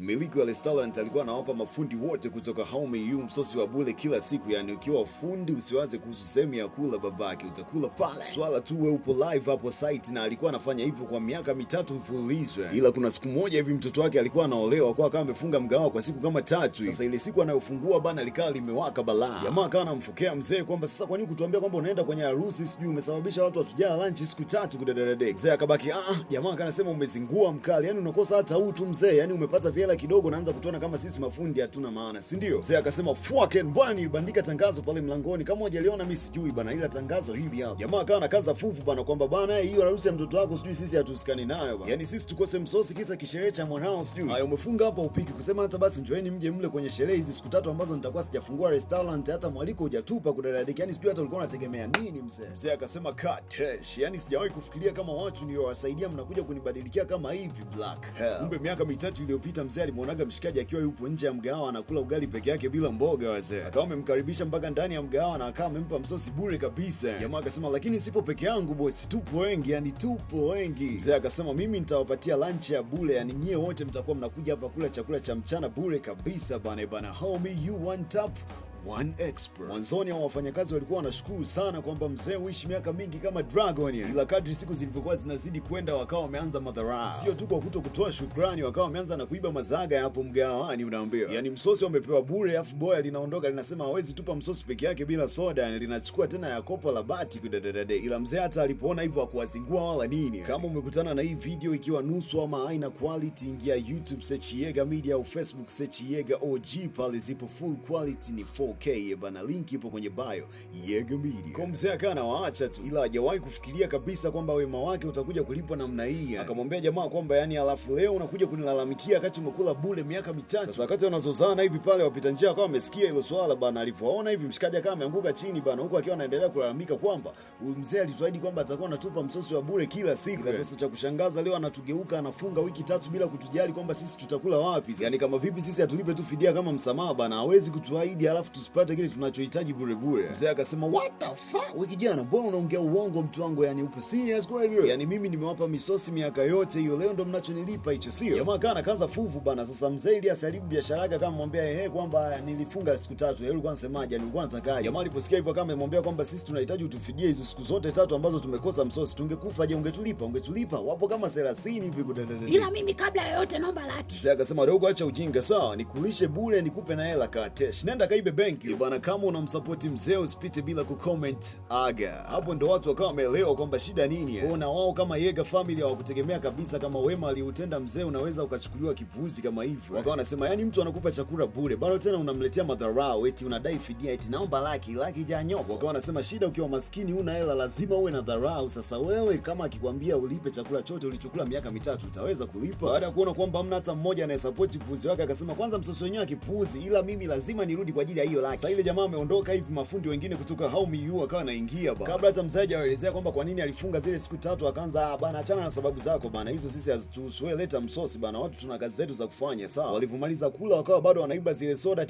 Mmiliki wa restaurant alikuwa anawapa mafundi wote kutoka Home msosi wa bure kila siku, yani ukiwa fundi usiwaze kuhusu sehemu ya kula babake, utakula pale. Swala tu wewe upo live hapo site, na alikuwa anafanya hivyo kwa miaka 3 mfululizo. Ila kuna siku moja hivi mtoto wake alikuwa anaolewa, kwa kama amefunga mgawa kwa siku kama 3. Sasa ile siku anayofungua bana likaa limewaka balaa. Jamaa akawa anamfokea mzee kwamba sasa kwa nini kutuambia kwamba unaenda kwenye harusi, sijui umesababisha watu watujaa lunch siku 3 kudadadade. Mzee akabaki jamaa akasema umezingua mkali, yani unakosa hata utu mzee, yani umepata viela kidogo naanza kutuona kama sisi mafundi hatuna maana, si ndio? Mzee akasema fucking bwana, nilibandika tangazo pale mlangoni, kama hujaliona mimi sijui bana, ila tangazo hili hapa. Jamaa akawa anakaza fufu bana kwamba bana hiyo harusi ya mtoto wako sijui sisi hatusikani nayo bana, yani sisi tukose msosi kisa kisherehe cha mwanao sijui. Hayo umefunga hapa upiki kusema hata basi njoeni mje mle kwenye sherehe hizi siku 3 ambazo nitakuwa sijafungua restaurant, hata mwaliko hujatupa kudadadeki, yani sijui hata ulikuwa unategemea nini mzee. Mzee akasema katesh, yani sijawahi kufikiria kama watu niliowasaidia mnakuja kunibadilikia kama hivi black hell. Kumbe miaka 3 iliyopita mzee alimuonaga mshikaji akiwa yupo nje ya mgahawa anakula ugali peke yake bila mboga wazee. Akawa amemkaribisha mpaka ndani ya mgahawa na akawa amempa msosi bure kabisa. Jamaa akasema lakini sipo peke yangu boss, tupo wengi, yani tupo wengi. Mzee akasema mimi nitawapatia lunch ya bure, yani nyie wote mtakuwa mnakuja hapa kula chakula cha mchana bure kabisa bana. Homie you one top one expert. Mwanzoni wa wafanyakazi walikuwa wanashukuru sana kwamba mzee uishi miaka mingi kama dragon, ila kadri siku zilivyokuwa zinazidi kwenda wakawa wameanza madhara. Sio tu kwa kutoa shukrani, wakawa wameanza na kuiba mazaga ya hapo mgahawani unaambiwa. Yani msosi wamepewa bure, afu boya linaondoka linasema hawezi tupa msosi peke yake bila soda, yani linachukua tena ya kopo la bati kudadadade. Ila mzee hata alipoona hivyo hakuwazingua wala nini. Kama umekutana na hii video ikiwa nusu ama haina quality, ingia YouTube search Yega Media au Facebook search Yega OG, pale zipo full quality ni 4K bana, link ipo kwenye bio Yega Media. Kwa mzee akana waacha tu, ila hajawahi kufikiria kabisa kwamba wema wake utakuja kulipwa namna hii. Akamwambia jamaa kwamba yani alafu leo unakuja kunilalamikia wakati umekula bure miaka 3. Sasa wakati wanazozana hivi pale wapita njia akawa amesikia hilo swala bana, alivyoona hivi mshikaji akawa ameanguka chini bana, huko akiwa anaendelea kulalamika kwamba huyu mzee alizoahidi kwamba atakuwa anatupa msosi wa bure kila siku. Sasa cha kushangaza leo anatugeuka anafunga wiki 3 bila kutujali kwamba sisi tutakula wapi. Yani kama vipi sisi atulipe tu fidia kama msamaha bana, hawezi kutuahidi alafu tusipate kile tunachohitaji bure. Mzee akasema what the fuck wewe kijana, mbona unaongea uongo mtu wangu, yani upo serious kwa hivyo? Yani mimi nimewapa misosi miaka yote hiyo, leo ndo mnachonilipa hicho sio? Jamaa kana kaza fuvu bana. Sasa mzee ili asalibu biashara yake kama mwambia kwamba nilifunga siku 3, yeye alikuwa anasemaje, alikuwa anatakaje? Jamaa aliposikia hivyo kama amemwambia kwamba sisi tunahitaji utufidie hizo siku zote 3 ambazo tumekosa msosi, tungekufa je, ungetulipa wapo kama 30 hivi kudadadada. Ila mimi kabla yoyote naomba laki. Mzee akasema dogo acha ujinga sawa, nikulishe bure nikupe na hela katesh, nenda kaibe benki bana. Kama unamsupport mzee usipite bila kucomment aga. Hapo ndo watu wakawa wameelewa kwamba shida nini. Ona wao kama Yega family hawakutegemea kabisa kama wema aliutenda mzee unaweza ukachukuliwa kipuuzi kama hivyo. Wakawa wanasema yani mtu anakupa chakula bure bado tena unamletea madharau, eti unadai fidia, eti naomba laki janyoka. Wakawa wanasema shida ukiwa maskini una hela lazima uwe na dharau. Sasa wewe kama akikwambia ulipe chakula chote ulichokula miaka 3 utaweza kulipa? Baada ya kuona kwamba hamna hata mmoja anayesupport puuzi wake akasema kwanza msosi wenyewe kipuuzi, ila mimi lazima nirudi kwa ajili ya hiyo laki. Sasa ile jamaa ameondoka hivi, mafundi wengine kutoka Home akawa anaingia bana. Kabla hata mzaji aelezea kwamba kwa nini alifunga zile siku 3, akaanza bana achana na sababu zako bana, hizo sisi hazituhusu, wewe leta msosi bana, watu tuna kazi zetu za kufanya sawa. Walipomaliza kula wakawa bado wanaiba zile soda.